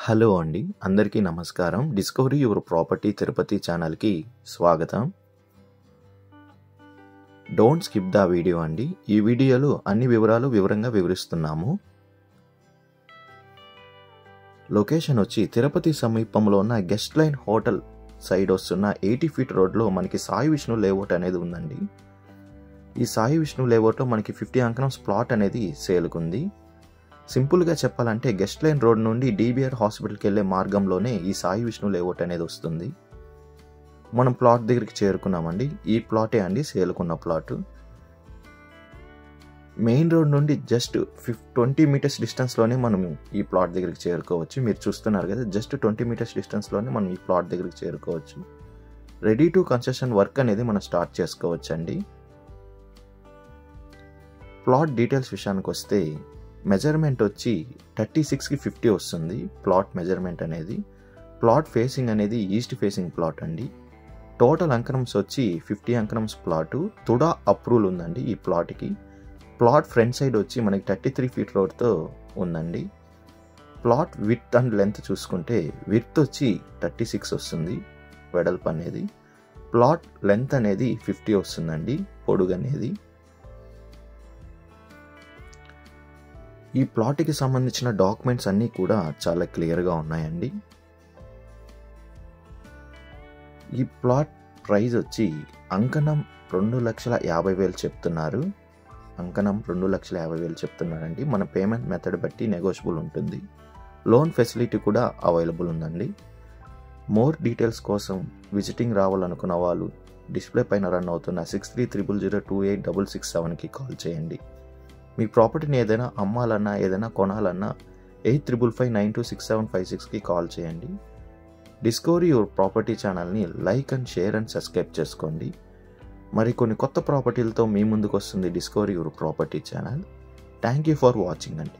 Hello అండి, అందరికీ నమస్కారం. డిస్కవరీ యువర్ ప్రాపర్టీ తిరుపతి ఛానల్కి స్వాగతం. డోంట్ స్కిప్ ద వీడియో అండి. ఈ వీడియోలో అన్ని వివరాలు వివరంగా వివరిస్తున్నాము. లొకేషన్ వచ్చి తిరుపతి సమీపంలో ఉన్న గెస్ట్ లైన్ హోటల్ సైడ్ వస్తున్న 80 ఫీట్ రోడ్లో మనకి సాయి విష్ణు లేఅవుట్ అనేది ఉందండి. ఈ సాయి విష్ణు లేఅవుట్లో మనకి 50 అంకణం ప్లాట్ అనేది సేల్కుంది. సింపుల్గా చెప్పాలంటే గెస్ట్ లైన్ రోడ్ నుండి DBR హాస్పిటల్కి వెళ్ళే మార్గంలోనే ఈ సాయి విష్ణు లేఅవుట్ అనేది వస్తుంది. మనం ప్లాట్ దగ్గరికి చేరుకున్నామండి. ఈ ప్లాటే అండి సేల్కున్న ప్లాట్. మెయిన్ రోడ్ నుండి జస్ట్ 20 మీటర్స్ డిస్టెన్స్లోనే మనం ఈ ప్లాట్ దగ్గరికి చేరుకోవచ్చు. మీరు చూస్తున్నారు కదా, జస్ట్ 20 మీటర్స్ డిస్టెన్స్లోనే మనం ఈ ప్లాట్ దగ్గరికి చేరుకోవచ్చు. రెడీ టు కన్స్ట్రక్షన్ వర్క్ అనేది మనం స్టార్ట్ చేసుకోవచ్చు అండి. ప్లాట్ డీటెయిల్స్ విషయానికి వస్తే మెజర్మెంట్ వచ్చి 36కి 50 వస్తుంది ప్లాట్ మెజర్మెంట్ అనేది. ప్లాట్ ఫేసింగ్ అనేది ఈస్ట్ ఫేసింగ్ ప్లాట్ అండి. టోటల్ అంకణమ్స్ వచ్చి 50 అంకణమ్స్ ప్లాటు. తుడా అప్రూవల్ ఉందండి ఈ ప్లాట్కి. ప్లాట్ ఫ్రంట్ సైడ్ వచ్చి మనకి 33 ఫీట్ రోడ్తో ఉందండి. ప్లాట్ విడ్త్ అండ్ లెంత్ చూసుకుంటే విడ్త్ వచ్చి 36 వస్తుంది వెడల్పు అనేది. ప్లాట్ లెంత్ అనేది 50 వస్తుందండి పొడుగు అనేది. ఈ ప్లాట్కి సంబంధించిన డాక్యుమెంట్స్ అన్నీ కూడా చాలా క్లియర్గా ఉన్నాయండి. ఈ ప్లాట్ ప్రైస్ వచ్చి అంకణం 2,50,000 చెప్తున్నారు. అంకణం 2,50,000 చెప్తున్నారండి. మన పేమెంట్ మెథడ్ బట్టి నెగోషియబుల్ ఉంటుంది. లోన్ ఫెసిలిటీ కూడా అవైలబుల్ ఉందండి. మోర్ డీటెయిల్స్ కోసం విజిటింగ్ రావాలనుకున్న వాళ్ళు డిస్ప్లే పైన రన్ అవుతున్న 6300028667కి కాల్ చేయండి. మీ ప్రాపర్టీని ఏదైనా అమ్మాలన్నా ఏదైనా కొనాలన్నా 8555926756కి కాల్ చేయండి. డిస్కవరీ యువర్ ప్రాపర్టీ ఛానల్ని like and share and subscribe చేసుకోండి. మరికొన్ని కొత్త ప్రాపర్టీలతో మీ ముందుకు వస్తుంది discovery your property channel. Thank you for watching అండి.